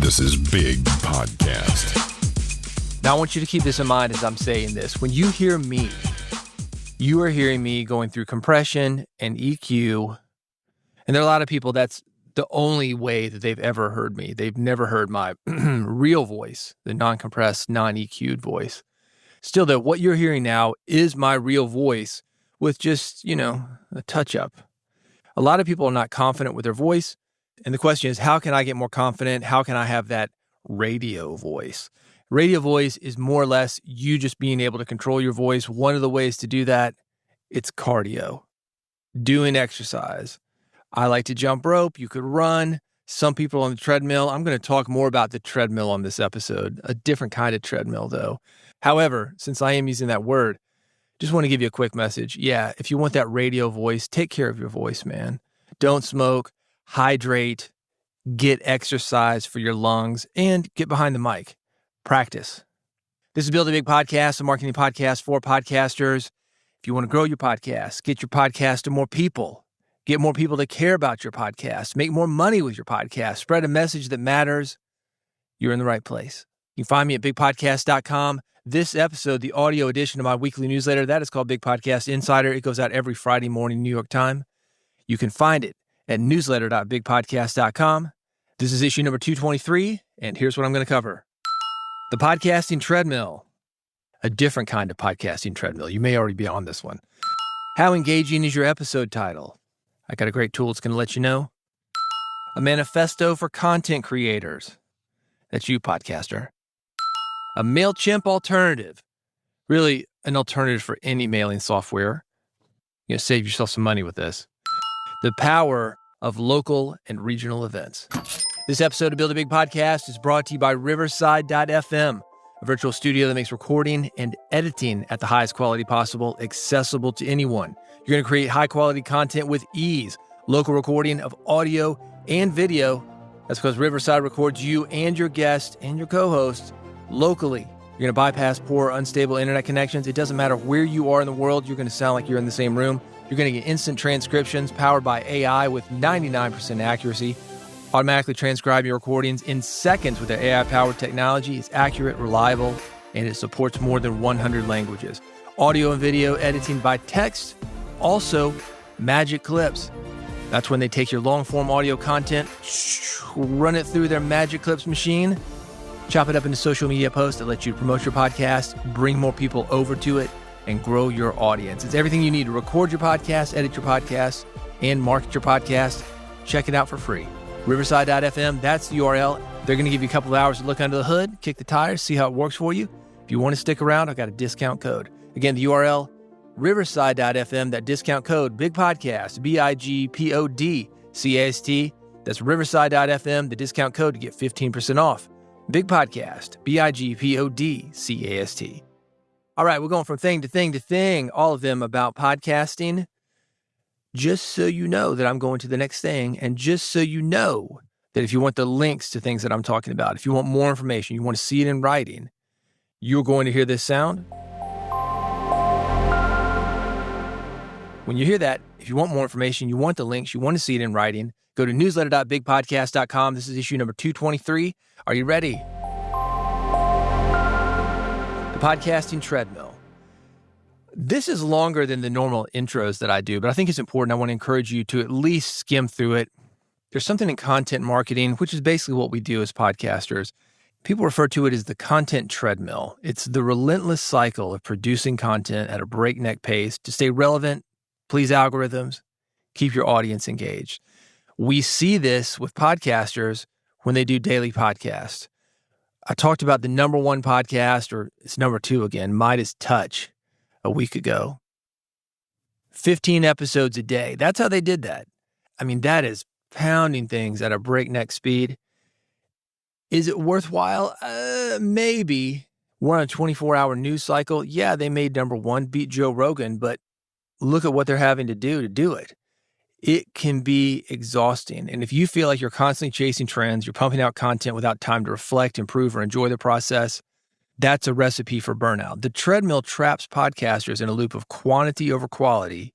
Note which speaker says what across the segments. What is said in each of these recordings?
Speaker 1: This is Big Podcast.
Speaker 2: Now, I want you to keep this in mind as I'm saying this. When you hear me, you are hearing me going through compression and EQ. And there are a lot of people that's the only way that they've ever heard me. They've never heard my real voice, the non-compressed, non-EQ'd voice. Still, though, what you're hearing now is my real voice with just, a touch-up. A lot of people are not confident with their voice. And the question is, how can I get more confident? How can I have that radio voice? Radio voice is more or less you just being able to control your voice. One of the ways to do that, it's cardio, doing exercise. I like to jump rope. You could run. Some people on the treadmill. I'm going to talk more about the treadmill on this episode, a different kind of treadmill though. However, since I am using that word, just want to give you a quick message. Yeah, if you want that radio voice, take care of your voice, man. Don't smoke, hydrate, get exercise for your lungs, and get behind the mic. Practice. This is Build a Big Podcast, a marketing podcast for podcasters. If you want to grow your podcast, get your podcast to more people, get more people to care about your podcast, make more money with your podcast, spread a message that matters, you're in the right place. You can find me at bigpodcast.com. This episode, the audio edition of my weekly newsletter, that is called Big Podcast Insider. It goes out every Friday morning, New York time. You can find it at newsletter.bigpodcast.com. This is issue number 223, and here's what I'm going to cover. The podcasting treadmill, a different kind of podcasting treadmill. You may already be on this one. How engaging is your episode title? I got a great tool that's going to let you know. A manifesto for content creators. That's you, podcaster. A Mailchimp alternative. Really, an alternative for any mailing software. You're going to save yourself some money with this. The power of local and regional events. This episode of Build a Big Podcast is brought to you by Riverside.fm, a virtual studio that makes recording and editing at the highest quality possible accessible to anyone. You're going to create high-quality content with ease. Local recording of audio and video. That's because Riverside records you and your guest and your co-host locally. You're going to bypass poor, unstable internet connections. It doesn't matter where you are in the world. You're going to sound like you're in the same room. You're going to get instant transcriptions powered by AI with 99% accuracy. Automatically transcribe your recordings in seconds with their AI-powered technology. It's accurate, reliable, and it supports more than 100 languages. Audio and video editing by text. Also, magic clips. That's when they take your long-form audio content, run it through their magic clips machine, chop it up into social media posts that let you promote your podcast, bring more people over to it, and grow your audience. It's everything you need to record your podcast, edit your podcast, and market your podcast. Check it out for free. Riverside.fm, that's the URL. They're going to give you a couple of hours to look under the hood, kick the tires, see how it works for you. If you want to stick around, I've got a discount code. Again, the URL, Riverside.fm, that discount code, Big Podcast, BIGPODCAST. That's Riverside.fm, the discount code to get 15% off. Big Podcast, BIGPODCAST. All right, we're going from thing to thing to thing, all of them about podcasting. Just so you know that I'm going to the next thing, and just so you know that if you want the links to things that I'm talking about, if you want more information, you want to see it in writing, you're going to hear this sound. When you hear that, if you want more information, you want the links, you want to see it in writing, go to newsletter.bigpodcast.com. This is issue number 223. Are you ready? The podcasting treadmill. This is longer than the normal intros that I do, but I think it's important. I want to encourage you to at least skim through it. There's something in content marketing, which is basically what we do as podcasters. People refer to it as the content treadmill. It's the relentless cycle of producing content at a breakneck pace to stay relevant, please algorithms, keep your audience engaged. We see this with podcasters when they do daily podcasts. I talked about the number one podcast, or it's number two again, Midas Touch, a week ago. 15 episodes a day. That's how they did that. I mean, that is pounding things at a breakneck speed. Is it worthwhile? Maybe. We're on a 24-hour news cycle. Yeah, they made number one, beat Joe Rogan, but look at what they're having to do it. It can be exhausting. And if you feel like you're constantly chasing trends, you're pumping out content without time to reflect, improve, or enjoy the process, that's a recipe for burnout. The treadmill traps podcasters in a loop of quantity over quality.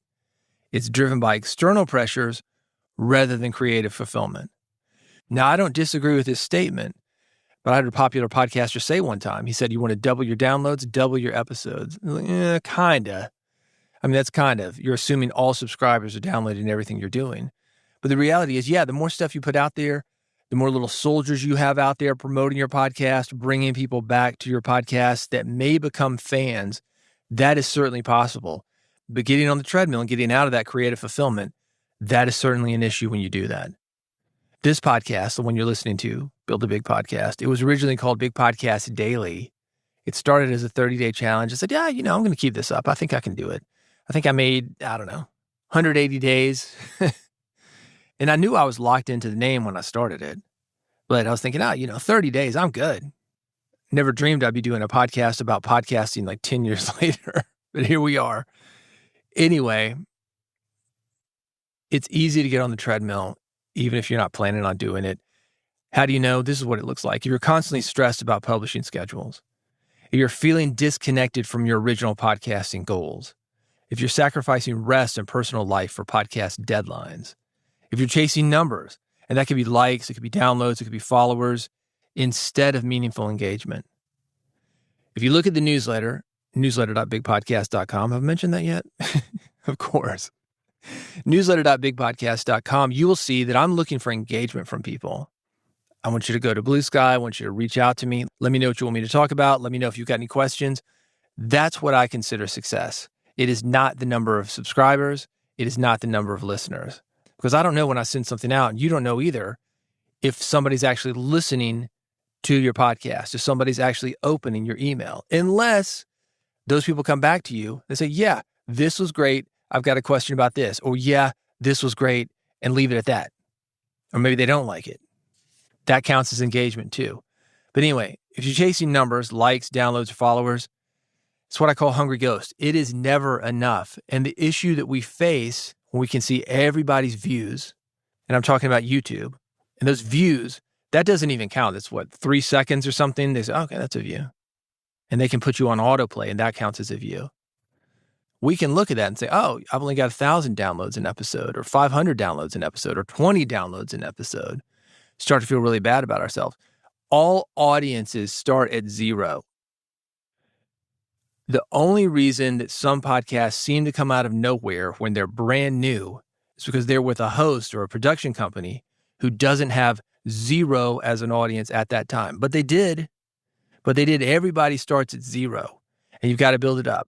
Speaker 2: It's driven by external pressures rather than creative fulfillment. Now, I don't disagree with this statement, But I had a popular podcaster say one time, he said, you want to double your downloads, double your episodes. I'm like, kinda. I mean, that's kind of, you're assuming all subscribers are downloading everything you're doing. But the reality is, the more stuff you put out there, the more little soldiers you have out there promoting your podcast, bringing people back to your podcast that may become fans, that is certainly possible. But getting on the treadmill and getting out of that creative fulfillment, that is certainly an issue when you do that. This podcast, the one you're listening to, Build a Big Podcast, it was originally called Big Podcast Daily. It started as a 30-day challenge. I said, I'm going to keep this up. I think I can do it. I think I made, 180 days. And I knew I was locked into the name when I started it. But I was thinking, 30 days, I'm good. Never dreamed I'd be doing a podcast about podcasting like 10 years later. But here we are. Anyway, it's easy to get on the treadmill, even if you're not planning on doing it. How do you know? This is what it looks like. If you're constantly stressed about publishing schedules, if you're feeling disconnected from your original podcasting goals, if you're sacrificing rest and personal life for podcast deadlines, if you're chasing numbers, and that could be likes, it could be downloads, it could be followers, instead of meaningful engagement. If you look at the newsletter.bigpodcast.com, have I mentioned that yet? Of course. Newsletter.bigpodcast.com, you will see that I'm looking for engagement from people. I want you to go to Blue Sky. I want you to reach out to me. Let me know what you want me to talk about. Let me know if you've got any questions. That's what I consider success. It is not the number of subscribers. It is not the number of listeners. Because I don't know when I send something out, and you don't know either, if somebody's actually listening to your podcast, if somebody's actually opening your email, unless those people come back to you and say, this was great. I've got a question about this. Or this was great, and leave it at that. Or maybe they don't like it. That counts as engagement too. But anyway, if you're chasing numbers, likes, downloads, followers, it's what I call hungry ghost. It is never enough. And the issue that we face when we can see everybody's views, and I'm talking about YouTube, and those views, that doesn't even count. It's 3 seconds or something. They say, okay, that's a view. And they can put you on autoplay, and that counts as a view. We can look at that and say, I've only got 1,000 downloads an episode, or 500 downloads an episode, or 20 downloads an episode. Start to feel really bad about ourselves. All audiences start at 0. The only reason that some podcasts seem to come out of nowhere when they're brand new is because they're with a host or a production company who doesn't have 0 as an audience at that time. But they did. Everybody starts at 0, and you've got to build it up.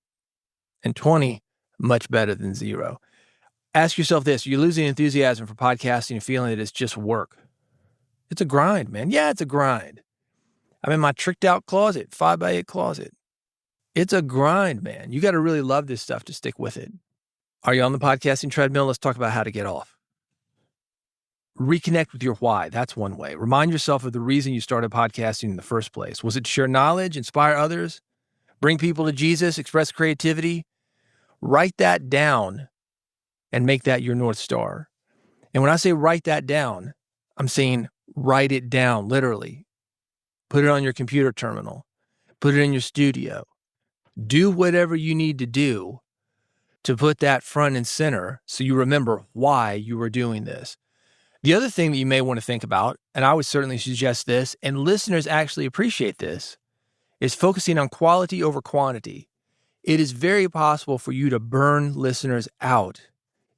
Speaker 2: And 20, much better than 0. Ask yourself this: you're losing enthusiasm for podcasting and feeling that it's just work. It's a grind, man. Yeah, it's a grind. I'm in my tricked out closet, 5x8 closet. It's a grind, man. You got to really love this stuff to stick with it. Are you on the podcasting treadmill? Let's talk about how to get off. Reconnect with your why. That's one way. Remind yourself of the reason you started podcasting in the first place. Was it to share knowledge, inspire others, bring people to Jesus, express creativity? Write that down and make that your North Star. And when I say write that down, I'm saying write it down, literally. Put it on your computer terminal. Put it in your studio. Do whatever you need to do to put that front and center so you remember why you were doing this. The other thing that you may want to think about, and I would certainly suggest this, and listeners actually appreciate this, is focusing on quality over quantity. It is very possible for you to burn listeners out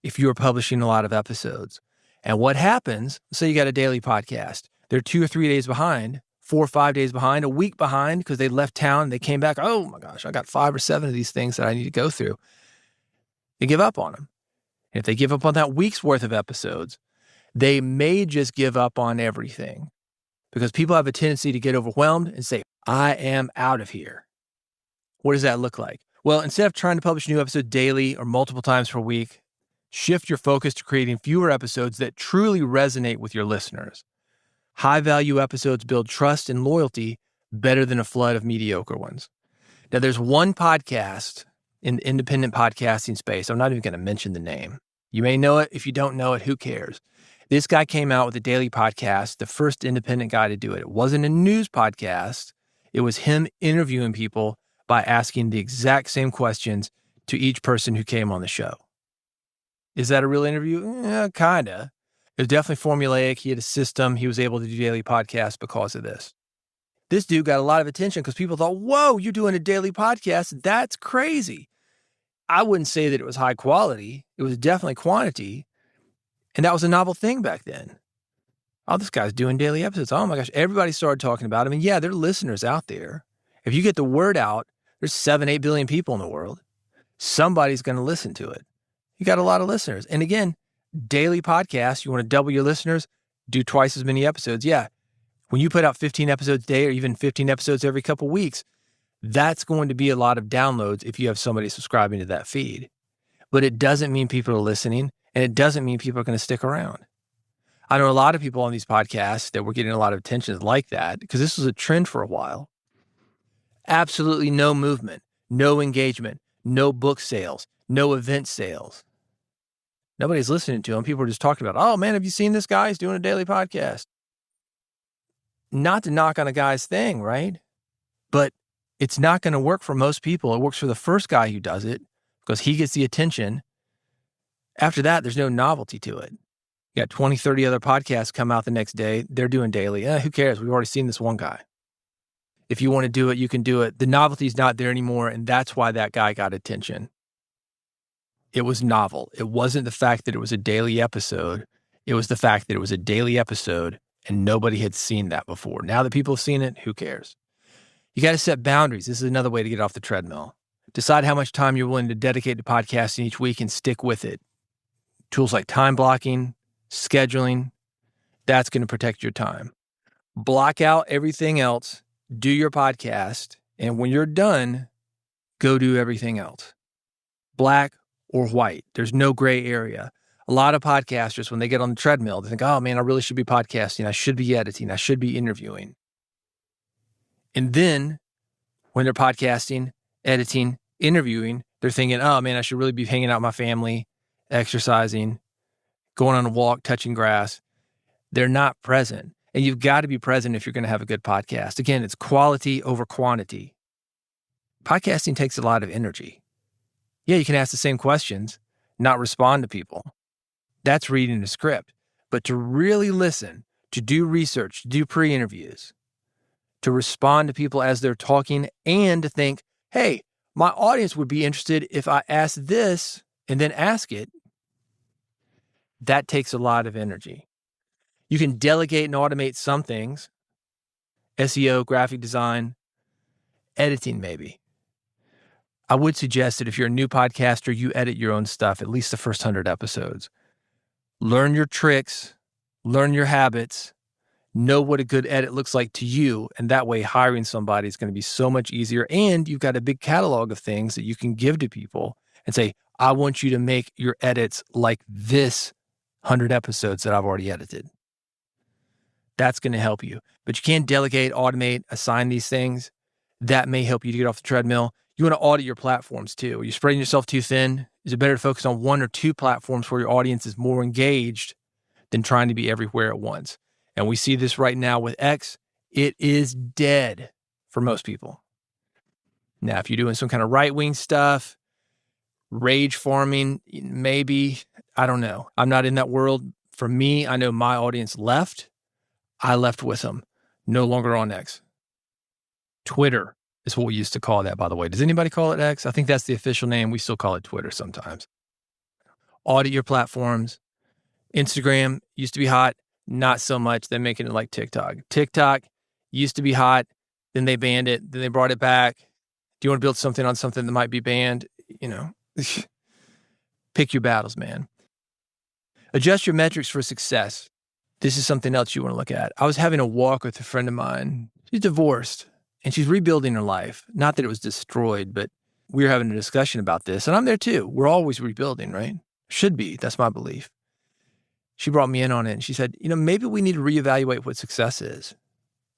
Speaker 2: if you are publishing a lot of episodes. And what happens, let's say you got a daily podcast. They're 2 or 3 days behind, 4 or 5 days behind, a week behind because they left town, they came back. Oh my gosh, I got 5 or 7 of these things that I need to go through. They give up on them. And if they give up on that week's worth of episodes, they may just give up on everything because people have a tendency to get overwhelmed and say, I am out of here. What does that look like? Well, instead of trying to publish a new episode daily or multiple times per week, shift your focus to creating fewer episodes that truly resonate with your listeners. High-value episodes build trust and loyalty better than a flood of mediocre ones. Now, there's one podcast in the independent podcasting space. I'm not even going to mention the name. You may know it. If you don't know it, who cares? This guy came out with a daily podcast, the first independent guy to do it. It wasn't a news podcast. It was him interviewing people by asking the exact same questions to each person who came on the show. Is that a real interview? Yeah, kind of. It was definitely formulaic. He had a system. He was able to do daily podcasts because of this. This dude got a lot of attention because people thought, whoa, you're doing a daily podcast. That's crazy. I wouldn't say that it was high quality. It was definitely quantity. And that was a novel thing back then. Oh, this guy's doing daily episodes. Oh my gosh. Everybody started talking about him. And yeah, there are listeners out there. If you get the word out, there's 7-8 billion people in the world. Somebody's going to listen to it. You got a lot of listeners. And again, daily podcasts, you want to double your listeners, do twice as many episodes. Yeah. When you put out 15 episodes a day or even 15 episodes every couple of weeks, that's going to be a lot of downloads if you have somebody subscribing to that feed. But it doesn't mean people are listening, and it doesn't mean people are going to stick around. I know a lot of people on these podcasts that were getting a lot of attention like that because this was a trend for a while. Absolutely no movement, no engagement, no book sales, no event sales. Nobody's listening to them. People are just talking about, oh man, have you seen this guy? He's doing a daily podcast. Not to knock on a guy's thing, right? But it's not going to work for most people. It works for the first guy who does it because he gets the attention. After that, there's no novelty to it. You got 20, 30 other podcasts come out the next day. They're doing daily. Who cares? We've already seen this one guy. If you want to do it, you can do it. The novelty's not there anymore, and that's why that guy got attention. It was novel. It wasn't the fact that it was a daily episode. It was the fact that it was a daily episode, and nobody had seen that before. Now that people have seen it, who cares? You got to set boundaries. This is another way to get off the treadmill. Decide how much time you're willing to dedicate to podcasting each week and stick with it. Tools like time blocking, scheduling, that's going to protect your time. Block out everything else, do your podcast, and when you're done, go do everything else. Black or white. There's no gray area. A lot of podcasters, when they get on the treadmill, they think, oh man, I really should be podcasting. I should be editing. I should be interviewing. And then when they're podcasting, editing, interviewing, they're thinking, oh man, I should really be hanging out with my family, exercising, going on a walk, touching grass. They're not present. And you've got to be present if you're going to have a good podcast. Again, it's quality over quantity. Podcasting takes a lot of energy. Yeah, you can ask the same questions, not respond to people. That's reading a script. But to really listen, to do research, to do pre-interviews, to respond to people as they're talking, and to think, hey, my audience would be interested if I ask this and then ask it. That takes a lot of energy. You can delegate and automate some things, SEO, graphic design, editing maybe. I would suggest that if you're a new podcaster, you edit your own stuff, at least the first 100 episodes. Learn your tricks, learn your habits, know what a good edit looks like to you, and that way hiring somebody is going to be so much easier. And you've got a big catalog of things that you can give to people and say, I want you to make your edits like this 100 episodes that I've already edited. That's going to help you. But you can't delegate, automate, assign these things. That may help you to get off the treadmill. You want to audit your platforms too. Are you spreading yourself too thin? Is it better to focus on 1 or 2 platforms where your audience is more engaged than trying to be everywhere at once? And we see this right now with X. It is dead for most people. Now, if you're doing some kind of right-wing stuff, rage farming, maybe, I don't know. I'm not in that world. For me, I know my audience left. I left with them. No longer on X. Twitter is what we used to call that, by the way. Does anybody call it X? I think that's the official name. We still call it Twitter sometimes. Audit your platforms. Instagram used to be hot. Not so much. They're making it like TikTok. TikTok used to be hot. Then they banned it. Then they brought it back. Do you want to build something on something that might be banned? You know, pick your battles, man. Adjust your metrics for success. This is something else you want to look at. I was having a walk with a friend of mine. She's divorced and she's rebuilding her life. Not that it was destroyed, but we were having a discussion about this. And I'm there too. We're always rebuilding, right? Should be. That's my belief. She brought me in on it and she said, maybe we need to reevaluate what success is.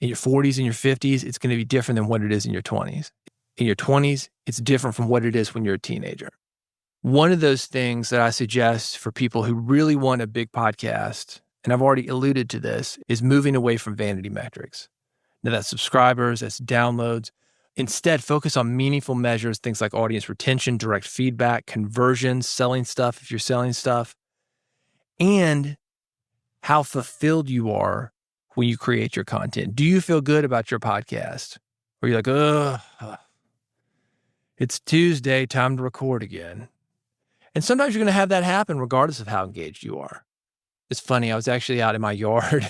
Speaker 2: In your 40s and your 50s, it's going to be different than what it is in your 20s. In your 20s, it's different from what it is when you're a teenager. One of those things that I suggest for people who really want a big podcast, and I've already alluded to this, is moving away from vanity metrics. Now that's subscribers, that's downloads. Instead, focus on meaningful measures, things like audience retention, direct feedback, conversions, selling stuff if you're selling stuff, and how fulfilled you are when you create your content? Do you feel good about your podcast? Or you're like, ugh, it's Tuesday, time to record again. And sometimes you're going to have that happen regardless of how engaged you are. It's funny, I was actually out in my yard.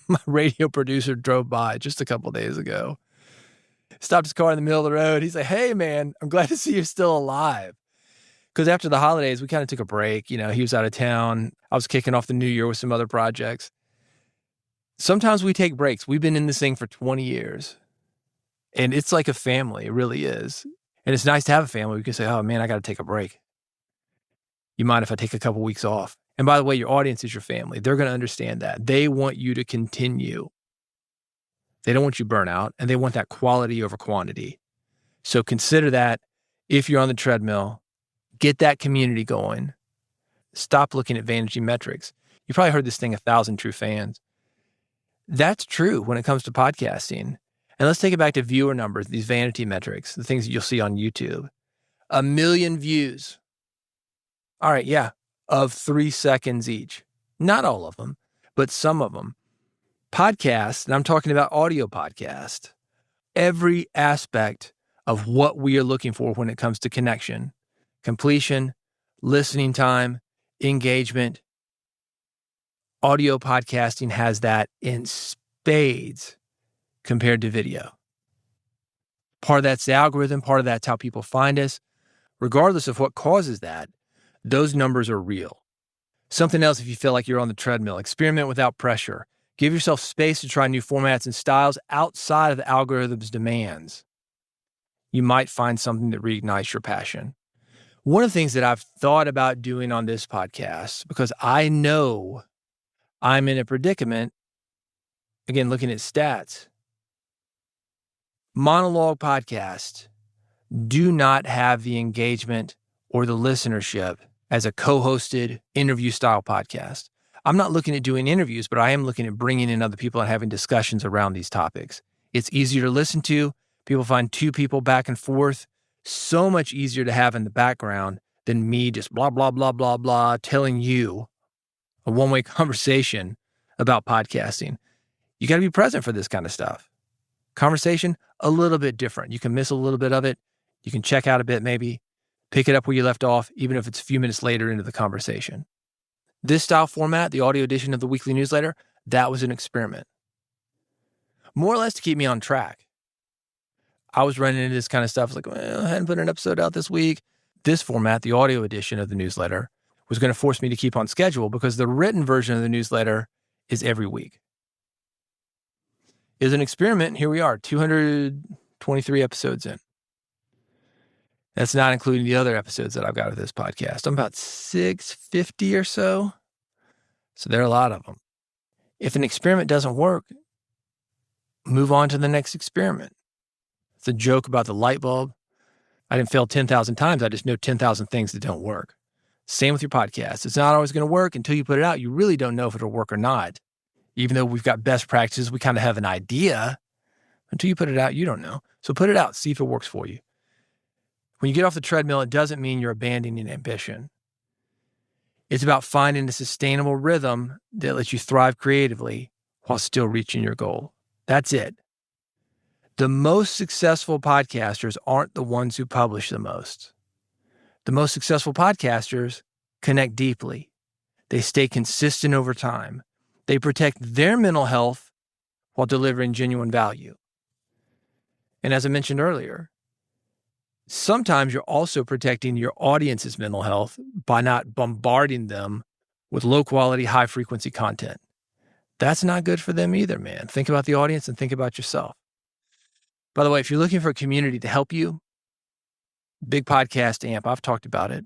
Speaker 2: My radio producer drove by just a couple days ago. Stopped his car in the middle of the road. He's like, hey, man, I'm glad to see you're still alive. Because after the holidays, we kind of took a break. You know, he was out of town. I was kicking off the new year with some other projects. Sometimes we take breaks. We've been in this thing for 20 years. And it's like a family. It really is. And it's nice to have a family. We can say, oh, man, I got to take a break. You mind if I take a couple weeks off? And by the way, your audience is your family. They're going to understand that. They want you to continue. They don't want you burn out, and they want that quality over quantity. So consider that if you're on the treadmill, get that community going. Stop looking at vanity metrics. You probably heard this thing, 1,000 true fans. That's true when it comes to podcasting. And let's take it back to viewer numbers, these vanity metrics, the things that you'll see on YouTube. 1 million views. All right, yeah, of 3 seconds each. Not all of them, but some of them. Podcasts, and I'm talking about audio podcast, every aspect of what we are looking for when it comes to connection, completion, listening time, engagement. Audio podcasting has that in spades compared to video. Part of that's the algorithm, part of that's how people find us. Regardless of what causes that, those numbers are real. Something else, if you feel like you're on the treadmill, experiment without pressure. Give yourself space to try new formats and styles outside of the algorithm's demands. You might find something that reignites your passion. One of the things that I've thought about doing on this podcast, because I know I'm in a predicament, again, looking at stats, monologue podcasts do not have the engagement or the listenership as a co-hosted interview-style podcast. I'm not looking at doing interviews, but I am looking at bringing in other people and having discussions around these topics. It's easier to listen to. People find two people back and forth so much easier to have in the background than me just blah, blah, blah, blah, blah, telling you a one-way conversation about podcasting. You got to be present for this kind of stuff. Conversation, a little bit different. You can miss a little bit of it. You can check out a bit maybe, pick it up where you left off, even if it's a few minutes later into the conversation. This style format, the audio edition of the weekly newsletter, that was an experiment. More or less to keep me on track. I was running into this kind of stuff. I was like, well, I hadn't put an episode out this week. This format, the audio edition of the newsletter, was going to force me to keep on schedule because the written version of the newsletter is every week. It was an experiment. Here we are, 223 episodes in. That's not including the other episodes that I've got of this podcast. I'm about 650 or so. So there are a lot of them. If an experiment doesn't work, move on to the next experiment. It's a joke about the light bulb. I didn't fail 10,000 times. I just know 10,000 things that don't work. Same with your podcast. It's not always going to work until you put it out. You really don't know if it'll work or not. Even though we've got best practices, we kind of have an idea. Until you put it out, you don't know. So put it out. See if it works for you. When you get off the treadmill, it doesn't mean you're abandoning ambition. It's about finding a sustainable rhythm that lets you thrive creatively while still reaching your goal. That's it. The most successful podcasters aren't the ones who publish the most. The most successful podcasters connect deeply. They stay consistent over time. They protect their mental health while delivering genuine value. And as I mentioned earlier, sometimes you're also protecting your audience's mental health by not bombarding them with low-quality, high-frequency content. That's not good for them either, man. Think about the audience and think about yourself. By the way, if you're looking for a community to help you, Big Podcast Amp, I've talked about it.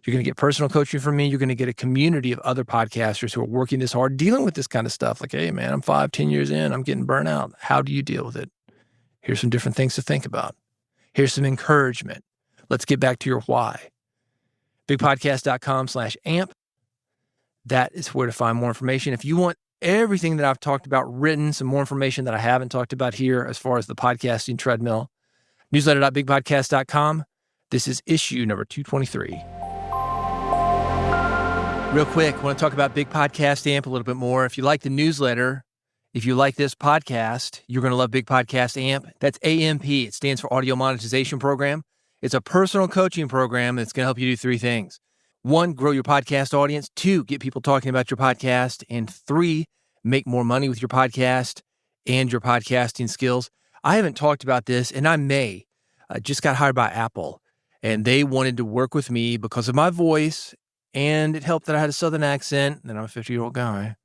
Speaker 2: You're going to get personal coaching from me. You're going to get a community of other podcasters who are working this hard, dealing with this kind of stuff. Like, hey, man, I'm 5-10 years in. I'm getting burnt out. How do you deal with it? Here's some different things to think about. Here's some encouragement. Let's get back to your why. Bigpodcast.com/amp. That is where to find more information. If you want everything that I've talked about written, some more information that I haven't talked about here as far as the podcasting treadmill, newsletter.bigpodcast.com. This is issue number 223. Real quick, I want to talk about Big Podcast Amp a little bit more. If you like the newsletter If you like this podcast, you're going to love Big Podcast AMP. That's AMP. It stands for Audio Monetization Program. It's a personal coaching program that's going to help you do 3 things. 1, grow your podcast audience. 2, get people talking about your podcast. And 3, make more money with your podcast and your podcasting skills. I haven't talked about this, and I may. I just got hired by Apple, and they wanted to work with me because of my voice, and it helped that I had a Southern accent, and I'm a 50-year-old guy.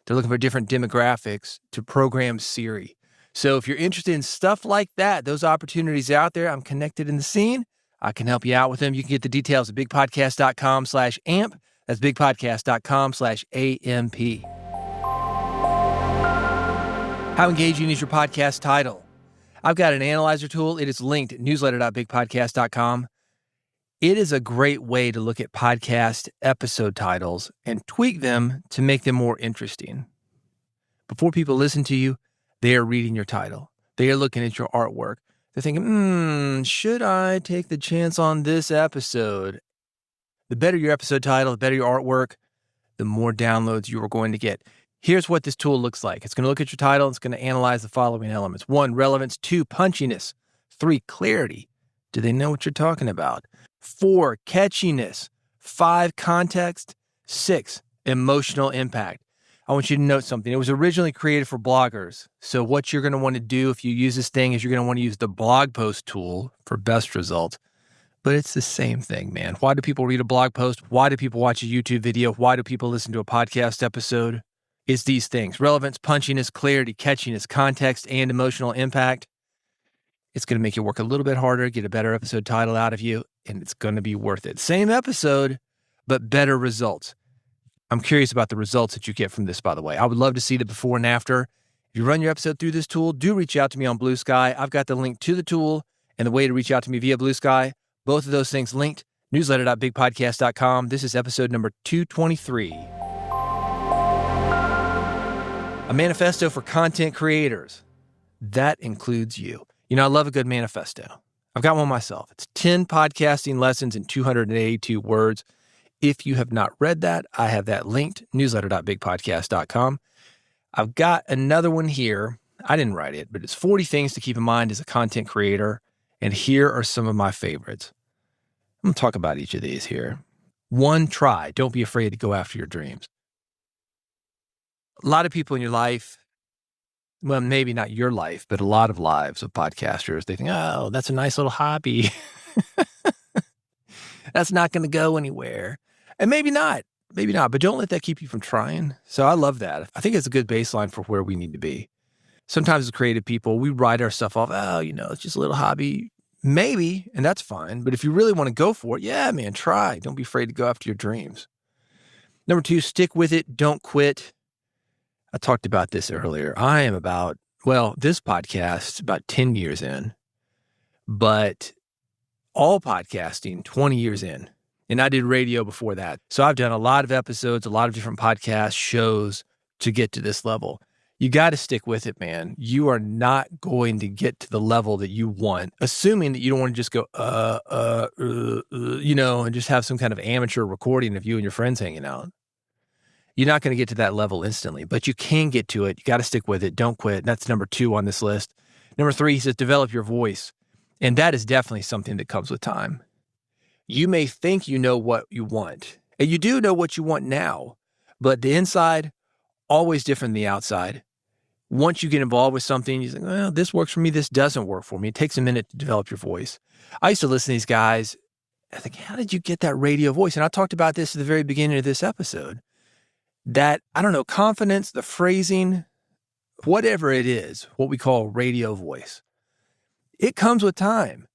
Speaker 2: They're looking for different demographics to program Siri. So if you're interested in stuff like that, those opportunities out there, I'm connected in the scene. I can help you out with them. You can get the details at bigpodcast.com/amp. That's bigpodcast.com/AMP. How engaging is your podcast title? I've got an analyzer tool. It is linked at newsletter.bigpodcast.com. It is a great way to look at podcast episode titles and tweak them to make them more interesting. Before people listen to you, they are reading your title. They are looking at your artwork. They're thinking, should I take the chance on this episode? The better your episode title, the better your artwork, the more downloads you are going to get. Here's what this tool looks like. It's going to look at your title. It's going to analyze the following elements. 1, relevance. 2, punchiness. 3, clarity. Do they know what you're talking about? 4, catchiness. 5, context. 6, emotional impact. I want you to note something. It was originally created for bloggers. So what you're going to want to do if you use this thing is you're going to want to use the blog post tool for best results. But it's the same thing, man. Why do people read a blog post? Why do people watch a YouTube video? Why do people listen to a podcast episode? It's these things: relevance, punchiness, clarity, catchiness, context, and emotional impact. It's going to make you work a little bit harder, get a better episode title out of you, and it's going to be worth it. Same episode, but better results. I'm curious about the results that you get from this, by the way. I would love to see the before and after. If you run your episode through this tool, do reach out to me on Blue Sky. I've got the link to the tool and the way to reach out to me via Blue Sky. Both of those things linked, newsletter.bigpodcast.com. This is episode number 223. A manifesto for content creators. That includes you. You know, I love a good manifesto. I've got one myself. It's 10 podcasting lessons in 282 words. If you have not read that, I have that linked, newsletter.bigpodcast.com. I've got another one here. I didn't write it, but it's 40 things to keep in mind as a content creator. And here are some of my favorites. I'm going to talk about each of these here. 1, try. Don't be afraid to go after your dreams. A lot of people in your life, well, maybe not your life, but a lot of lives of podcasters, they think, oh, that's a nice little hobby. That's not going to go anywhere. And maybe not, but don't let that keep you from trying. So I love that. I think it's a good baseline for where we need to be. Sometimes as creative people, we write our stuff off. Oh, it's just a little hobby. Maybe, and that's fine. But if you really want to go for it, yeah, man, try. Don't be afraid to go after your dreams. Number 2, stick with it. Don't quit. I talked about this earlier. I am this podcast, about 10 years in, but all podcasting, 20 years in. And I did radio before that. So I've done a lot of episodes, a lot of different podcast shows to get to this level. You got to stick with it, man. You are not going to get to the level that you want, assuming that you don't want to just go, and just have some kind of amateur recording of you and your friends hanging out. You're not going to get to that level instantly, but you can get to it. You got to stick with it. Don't quit. That's number 2 on this list. Number 3, he says, develop your voice. And that is definitely something that comes with time. You may think you know what you want, and you do know what you want now, but the inside, always different than the outside. Once you get involved with something, you think, well, this works for me, this doesn't work for me. It takes a minute to develop your voice. I used to listen to these guys. I think, how did you get that radio voice? And I talked about this at the very beginning of this episode. That, confidence, the phrasing, whatever it is, what we call radio voice. It comes with time.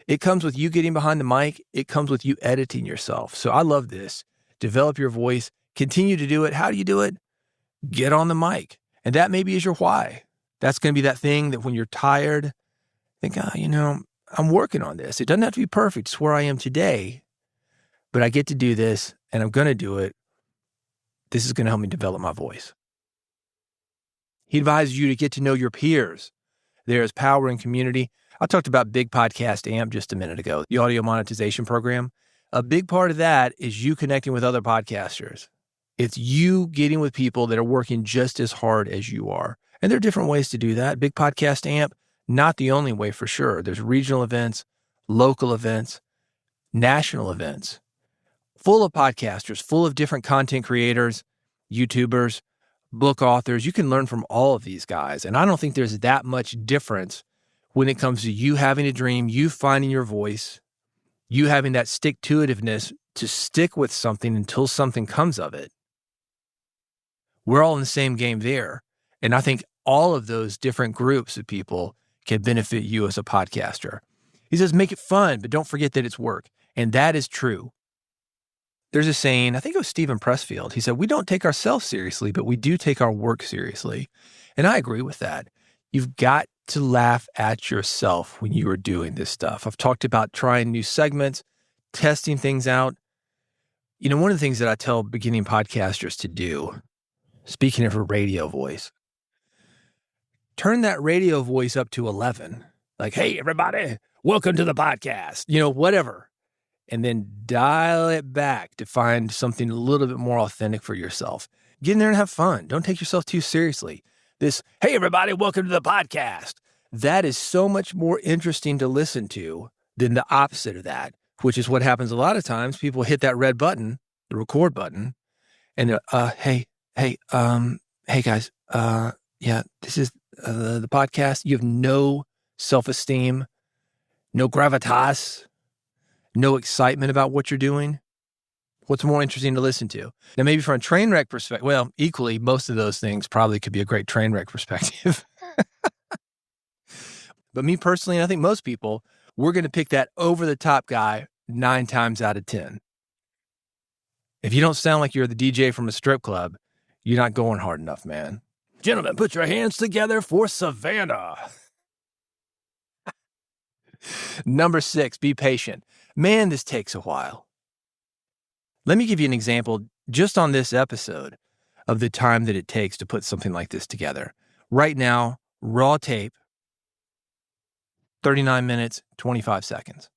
Speaker 2: It comes with you getting behind the mic. It comes with you editing yourself. So I love this. Develop your voice. Continue to do it. How do you do it? Get on the mic. And that maybe is your why. That's going to be that thing that when you're tired, think, I'm working on this. It doesn't have to be perfect. It's where I am today. But I get to do this, and I'm going to do it. This is going to help me develop my voice. He advises you to get to know your peers. There is power in community. I talked about Big Podcast AMP just a minute ago, the audio monetization program. A big part of that is you connecting with other podcasters. It's you getting with people that are working just as hard as you are. And there are different ways to do that. Big Podcast Amp, not the only way for sure. There's regional events, local events, national events, full of podcasters, full of different content creators, YouTubers, book authors. You can learn from all of these guys. And I don't think there's that much difference when it comes to you having a dream, you finding your voice, you having that stick-to-itiveness to stick with something until something comes of it. We're all in the same game there. And I think all of those different groups of people can benefit you as a podcaster. He says, make it fun, but don't forget that it's work. And that is true. There's a saying, I think it was Stephen Pressfield. He said, we don't take ourselves seriously, but we do take our work seriously. And I agree with that. You've got to laugh at yourself when you are doing this stuff. I've talked about trying new segments, testing things out. You know, one of the things that I tell beginning podcasters to do, speaking of a radio voice, turn that radio voice up to 11. Like, hey, everybody, welcome to the podcast, you know, whatever. And then dial it back to find something a little bit more authentic for yourself. Get in there and have fun. Don't take yourself too seriously. This, hey, everybody, welcome to the podcast. That is so much more interesting to listen to than the opposite of that, which is what happens a lot of times. People hit that red button, the record button, and they're, hey guys, yeah, this is the podcast. You have no self-esteem, no gravitas, no excitement about what you're doing. What's more interesting to listen to? Now, maybe from a train wreck perspective, well, equally, most of those things probably could be a great train wreck perspective. But me personally, and I think most people, we're going to pick that over-the-top guy 9 times out of 10. If you don't sound like you're the DJ from a strip club, you're not going hard enough, man. Gentlemen, put your hands together for Savannah. Number 6, be patient. Man, this takes a while. Let me give you an example just on this episode of the time that it takes to put something like this together. Right now, raw tape, 39 minutes, 25 seconds.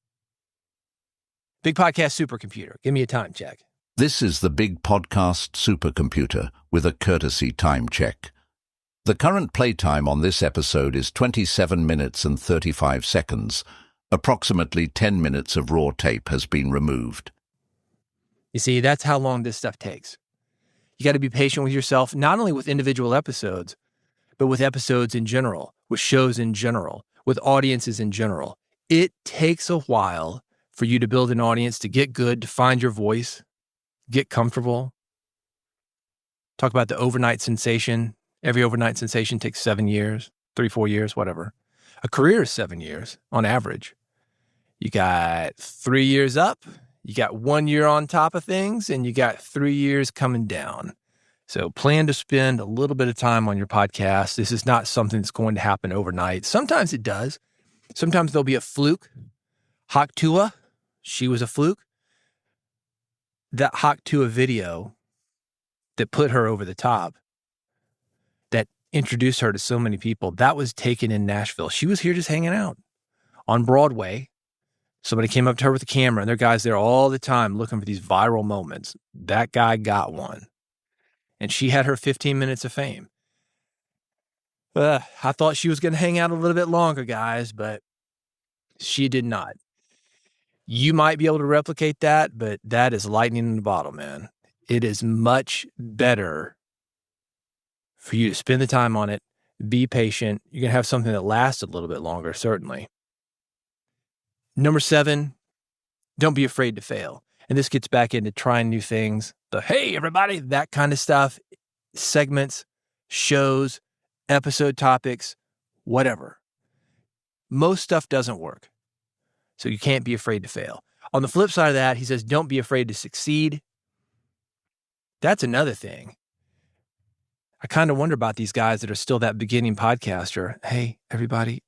Speaker 2: Big Podcast Supercomputer. Give me a time check.
Speaker 1: This is the Big Podcast Supercomputer with a courtesy time check. The current playtime on this episode is 27 minutes and 35 seconds. Approximately 10 minutes of raw tape has been removed.
Speaker 2: You see, that's how long this stuff takes. You got to be patient with yourself, not only with individual episodes, but with episodes in general, with shows in general, with audiences in general. It takes a while for you to build an audience, to get good, to find your voice, get comfortable. Talk about the overnight sensation. Every overnight sensation takes 7 years, 3-4 years, whatever. A career is 7 years on average. You got 3 years up, you got 1 year on top of things, and you got 3 years coming down. So plan to spend a little bit of time on your podcast. This is not something that's going to happen overnight. Sometimes it does. Sometimes there'll be a fluke. Haktua, she was a fluke. That Haktua video that put her over the top, that introduced her to so many people, that was taken in Nashville. She was here just hanging out on Broadway. Somebody came up to her with a camera, and there are guys there all the time looking for these viral moments. That guy got one. And she had her 15 minutes of fame. I thought she was going to hang out a little bit longer, guys, but she did not. You might be able to replicate that, but that is lightning in a bottle, man. It is much better for you to spend the time on it, be patient. You're going to have something that lasts a little bit longer, certainly. Number 7, don't be afraid to fail. And this gets back into trying new things. The, hey, everybody, that kind of stuff, segments, shows, episode topics, whatever. Most stuff doesn't work. So you can't be afraid to fail. On the flip side of that, he says, don't be afraid to succeed. That's another thing. I kind of wonder about these guys that are still that beginning podcaster. Hey, everybody.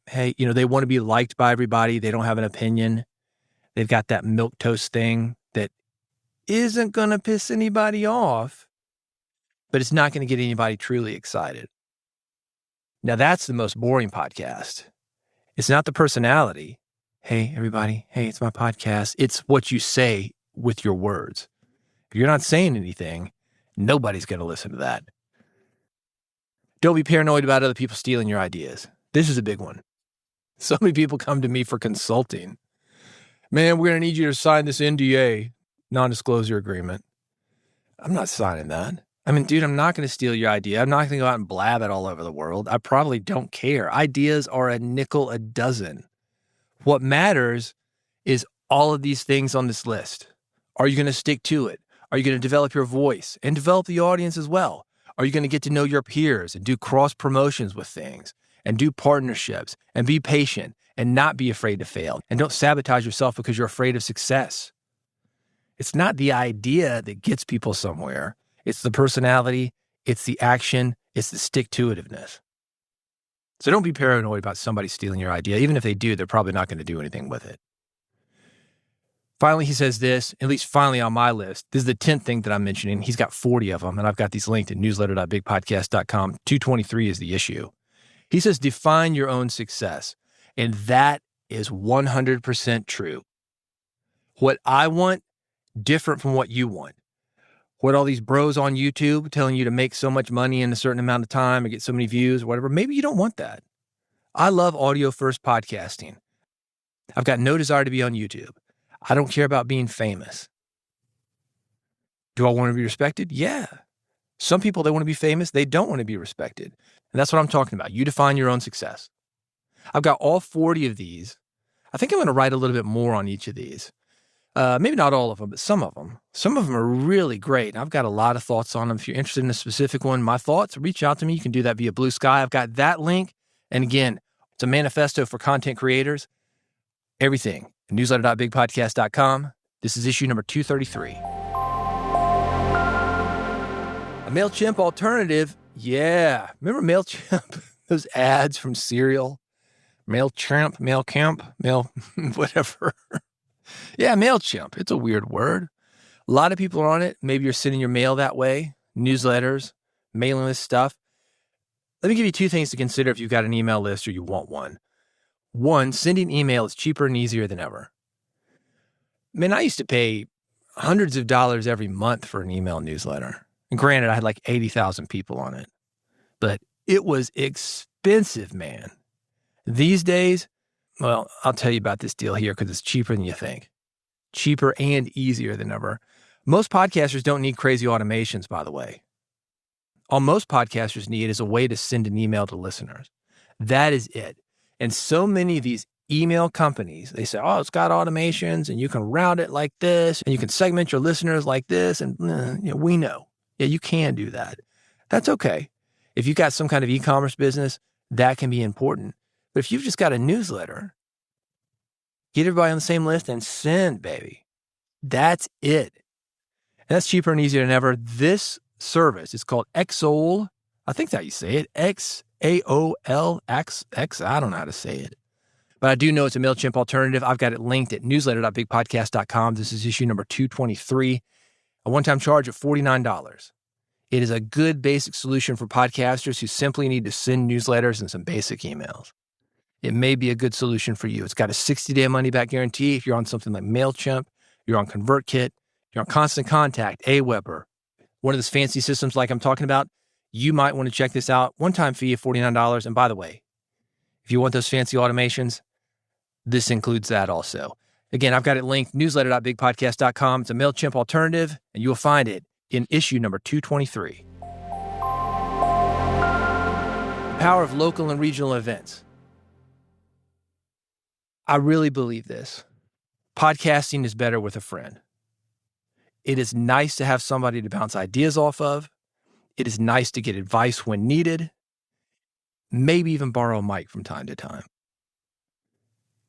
Speaker 2: Hey, they want to be liked by everybody. They don't have an opinion. They've got that milquetoast thing that isn't going to piss anybody off, but it's not going to get anybody truly excited. Now, that's the most boring podcast. It's not the personality. Hey, everybody. Hey, it's my podcast. It's what you say with your words. If you're not saying anything, nobody's going to listen to that. Don't be paranoid about other people stealing your ideas. This is a big one. So many people come to me for consulting. Man, we're going to need you to sign this NDA, non-disclosure agreement. I'm not signing that. I mean, dude, I'm not going to steal your idea. I'm not going to go out and blab it all over the world. I probably don't care. Ideas are a nickel a dozen. What matters is all of these things on this list. Are you going to stick to it? Are you going to develop your voice and develop the audience as well? Are you going to get to know your peers and do cross promotions with things and do partnerships and be patient and not be afraid to fail and don't sabotage yourself because you're afraid of success? It's not the idea that gets people somewhere. It's the personality, it's the action, it's the stick-to-itiveness. So don't be paranoid about somebody stealing your idea. Even if they do, they're probably not going to do anything with it. Finally, he says this, at least finally on my list. This is the 10th thing that I'm mentioning. He's got 40 of them, and I've got these linked at newsletter.bigpodcast.com. 223 is the issue. He says, define your own success. And that is 100% true. What I want, different from what you want. What all these bros on YouTube telling you to make so much money in a certain amount of time or get so many views or whatever, maybe you don't want that. I love audio-first podcasting. I've got no desire to be on YouTube. I don't care about being famous. Do I want to be respected? Yeah. Some people, they want to be famous. They don't want to be respected. And that's what I'm talking about. You define your own success. I've got all 40 of these. I think I'm going to write a little bit more on each of these. Maybe not all of them, but some of them. Some of them are really great. And I've got a lot of thoughts on them. If you're interested in a specific one, my thoughts, reach out to me. You can do that via Blue Sky. I've got that link. And again, it's a manifesto for content creators. Everything. Newsletter.bigpodcast.com. This is issue number 233. A Mailchimp alternative. Yeah. Remember Mailchimp? Those ads from cereal? Mailchimp, whatever. Yeah, Mailchimp. It's a weird word. A lot of people are on it. Maybe you're sending your mail that way. Newsletters, mailing list stuff. Let me give you two things to consider if you've got an email list or you want one. One, sending email is cheaper and easier than ever. Man, I used to pay hundreds of dollars every month for an email newsletter. And granted, I had like 80,000 people on it. But it was expensive, man. These days, well, I'll tell you about this deal here because it's cheaper than you think. Cheaper and easier than ever. Most podcasters don't need crazy automations, by the way. All most podcasters need is a way to send an email to listeners. That is it. And so many of these email companies, they say, oh, it's got automations and you can route it like this and you can segment your listeners like this. And we know. Yeah, you can do that. That's okay. If you've got some kind of e-commerce business, that can be important. But if you've just got a newsletter, get everybody on the same list and send, baby. That's it. And that's cheaper and easier than ever. This service is called Xol. I think that's how you say it. Xaolx. I don't know how to say it. But I do know it's a Mailchimp alternative. I've got it linked at newsletter.bigpodcast.com. This is issue number 223. A one-time charge of $49. It is a good basic solution for podcasters who simply need to send newsletters and some basic emails. It may be a good solution for you. It's got a 60-day money-back guarantee if you're on something like Mailchimp, you're on ConvertKit, you're on Constant Contact, Aweber, one of those fancy systems like I'm talking about. You might want to check this out. One-time fee of $49. And by the way, if you want those fancy automations, this includes that also. Again, I've got it linked, newsletter.bigpodcast.com. It's a Mailchimp alternative, and you will find it in issue number 223. The power of local and regional events. I really believe this. Podcasting is better with a friend. It is nice to have somebody to bounce ideas off of. It is nice to get advice when needed. Maybe even borrow a mic from time to time.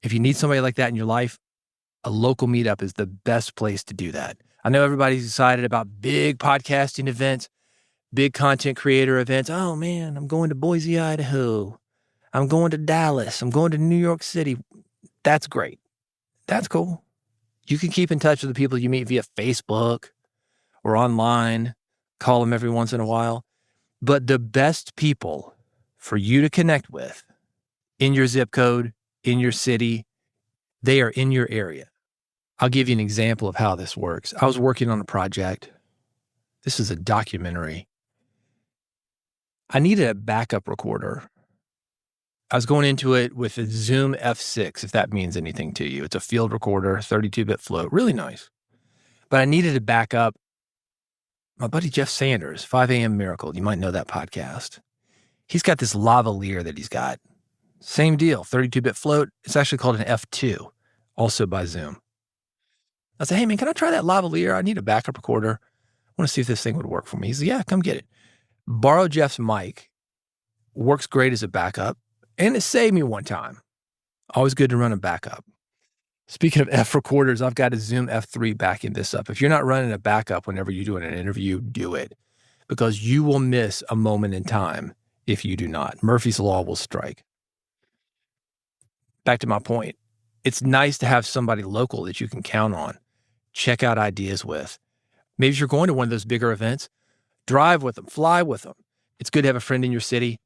Speaker 2: If you need somebody like that in your life, a local meetup is the best place to do that. I know everybody's excited about big podcasting events, big content creator events. Oh man, I'm going to Boise, Idaho. I'm going to Dallas. I'm going to New York City. That's great. That's cool. You can keep in touch with the people you meet via Facebook or online, call them every once in a while. But the best people for you to connect with in your zip code, in your city, they are in your area. I'll give you an example of how this works. I was working on a project. This is a documentary. I needed a backup recorder. I was going into it with a Zoom F6, if that means anything to you. It's a field recorder, 32-bit float, really nice. But I needed to back up my buddy Jeff Sanders, 5 a.m. Miracle. You might know that podcast. He's got this lavalier that he's got. Same deal, 32-bit float. It's actually called an F2, also by Zoom. I said, hey, man, can I try that lavalier? I need a backup recorder. I want to see if this thing would work for me. He said, yeah, come get it. Borrow Jeff's mic. Works great as a backup. And it saved me one time. Always good to run a backup. Speaking of F recorders, I've got a Zoom F3 backing this up. If you're not running a backup whenever you're doing an interview, do it. Because you will miss a moment in time if you do not. Murphy's Law will strike. Back to my point. It's nice to have somebody local that you can count on. Check out ideas with. Maybe if you're going to one of those bigger events, drive with them, fly with them. It's good to have a friend in your city.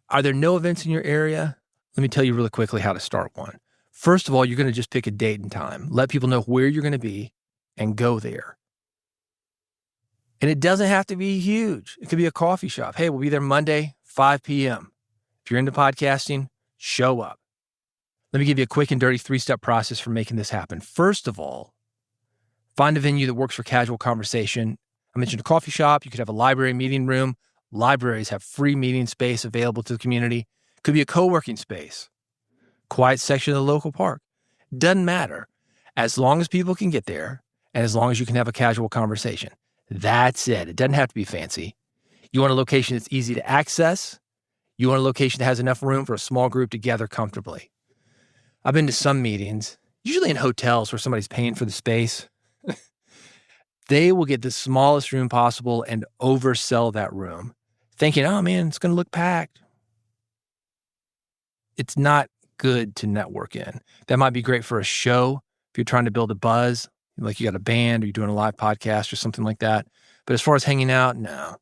Speaker 2: Are there no events in your area? Let me tell you really quickly how to start one. First of all, you're going to just pick a date and time. Let people know where you're going to be and go there. And it doesn't have to be huge. It could be a coffee shop. Hey, we'll be there Monday, 5 p.m. If you're into podcasting, show up. Let me give you a quick and dirty 3-step process for making this happen. First of all, find a venue that works for casual conversation. I mentioned a coffee shop. You could have a library meeting room. Libraries have free meeting space available to the community. Could be a co-working space, quiet section of the local park. Doesn't matter. As long as people can get there and as long as you can have a casual conversation. That's it. It doesn't have to be fancy. You want a location that's easy to access. You want a location that has enough room for a small group to gather comfortably. I've been to some meetings, usually in hotels where somebody's paying for the space. They will get the smallest room possible and oversell that room, thinking, oh man, it's going to look packed. It's not good to network in. That might be great for a show if you're trying to build a buzz, like you got a band or you're doing a live podcast or something like that. But as far as hanging out, no,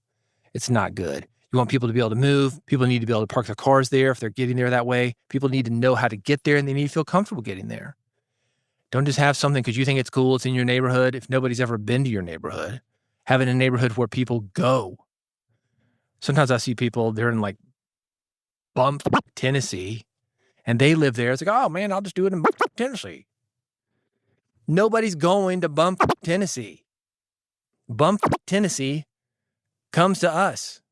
Speaker 2: it's not good. You want people to be able to move. People need to be able to park their cars there if they're getting there that way. People need to know how to get there and they need to feel comfortable getting there. Don't just have something because you think it's cool, it's in your neighborhood. If nobody's ever been to your neighborhood, have it in a neighborhood where people go. Sometimes I see people, they're in like Bump, Tennessee, and they live there. It's like, oh man, I'll just do it in Bump, Tennessee. Nobody's going to Bump, Tennessee. Bump, Tennessee comes to us,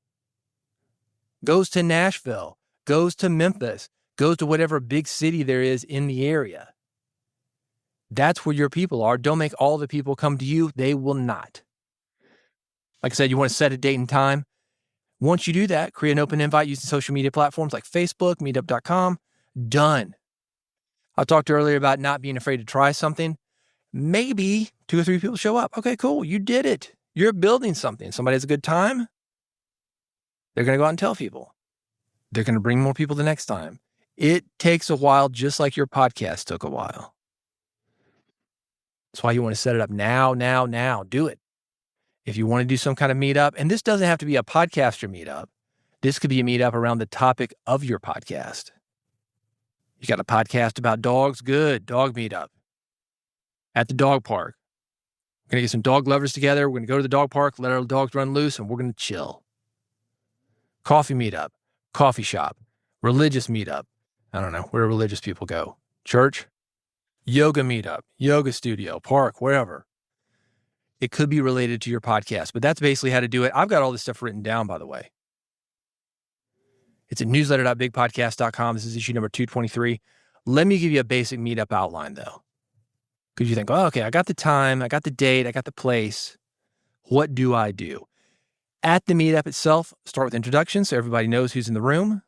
Speaker 2: goes to Nashville, goes to Memphis, goes to whatever big city there is in the area. That's where your people are. Don't make all the people come to you. They will not. Like I said, you want to set a date and time. Once you do that, create an open invite using social media platforms like Facebook, meetup.com. Done. I talked earlier about not being afraid to try something. Maybe 2 or 3 people show up. Okay, cool. You did it. You're building something. Somebody has a good time. They're going to go out and tell people. They're going to bring more people the next time. It takes a while, just like your podcast took a while. That's why you want to set it up now. Do it. If you want to do some kind of meetup, and this doesn't have to be a podcaster meetup. This could be a meetup around the topic of your podcast. You got a podcast about dogs? Good. Dog meetup. At the dog park. We're going to get some dog lovers together. We're going to go to the dog park, let our dogs run loose, and we're going to chill. Coffee meetup. Coffee shop. Religious meetup. I don't know. Where do religious people go? Church? Yoga meetup. Yoga studio. Park. Wherever. It could be related to your podcast, but that's basically how to do it. I've got all this stuff written down, by the way. It's at newsletter.bigpodcast.com. This is issue number 223. Let me give you a basic meetup outline, though. Because you think, oh, okay, I got the time, I got the date, I got the place. What do I do? At the meetup itself, start with introductions so everybody knows who's in the room.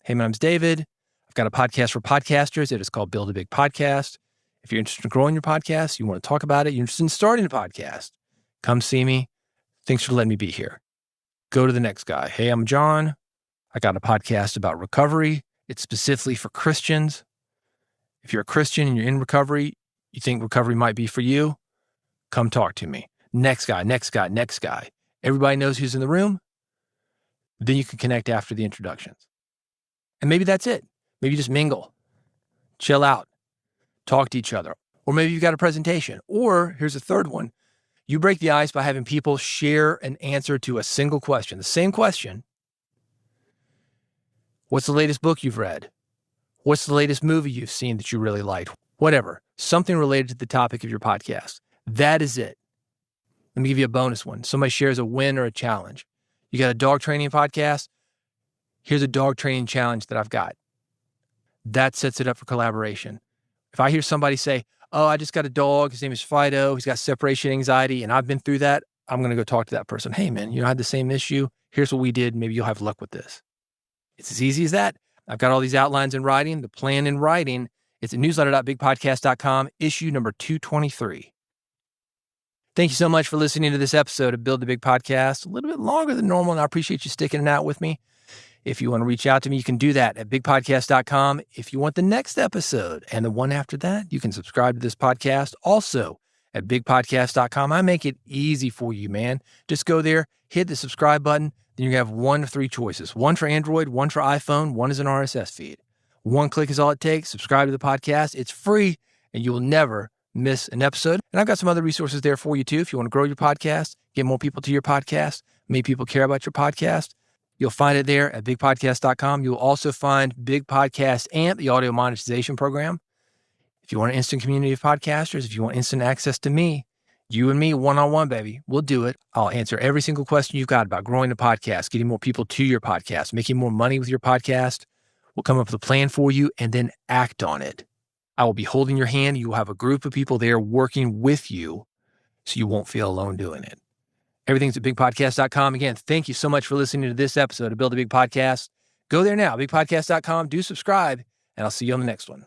Speaker 2: Hey, my name's David. I've got a podcast for podcasters. It is called Build a Big Podcast. If you're interested in growing your podcast, you want to talk about it, you're interested in starting a podcast, come see me. Thanks for letting me be here. Go to the next guy. Hey, I'm John. I got a podcast about recovery. It's specifically for Christians. If you're a Christian and you're in recovery, you think recovery might be for you, come talk to me. Next guy. Everybody knows who's in the room. Then you can connect after the introductions. And maybe that's it. Maybe you just mingle, chill out, talk to each other. Or maybe you've got a presentation. Or here's a third one. You break the ice by having people share an answer to a single question, the same question, What's the latest book you've read? What's the latest movie you've seen that you really liked? Whatever. Something related to the topic of your podcast. That is it. Let me give you a bonus one. Somebody shares a win or a challenge. You got a dog training podcast? Here's a dog training challenge that I've got. That sets it up for collaboration. If I hear somebody say, oh, I just got a dog, his name is Fido, he's got separation anxiety, and I've been through that, I'm going to go talk to that person. Hey, man, I had the same issue. Here's what we did. Maybe you'll have luck with this. It's as easy as that. I've got all these outlines in writing, the plan in writing. It's at newsletter.bigpodcast.com, issue number 223. Thank you so much for listening to this episode of Build the Big Podcast. A little bit longer than normal, and I appreciate you sticking it out with me. If you want to reach out to me, you can do that at bigpodcast.com. If you want the next episode and the one after that, you can subscribe to this podcast also at bigpodcast.com. I make it easy for you, man. Just go there, hit the subscribe button. Then you have one of three choices. One for Android, one for iPhone, one is an RSS feed. One click is all it takes. Subscribe to the podcast. It's free, and you will never miss an episode. And I've got some other resources there for you, too. If you want to grow your podcast, get more people to your podcast, make people care about your podcast, you'll find it there at bigpodcast.com. You'll also find Big Podcast AMP, the audio monetization program. If you want an instant community of podcasters, if you want instant access to me, you and me, one-on-one, baby, we'll do it. I'll answer every single question you've got about growing a podcast, getting more people to your podcast, making more money with your podcast. We'll come up with a plan for you and then act on it. I will be holding your hand. You will have a group of people there working with you so you won't feel alone doing it. Everything's at bigpodcast.com. Again, thank you so much for listening to this episode of Build a Big Podcast. Go there now, bigpodcast.com. Do subscribe, and I'll see you on the next one.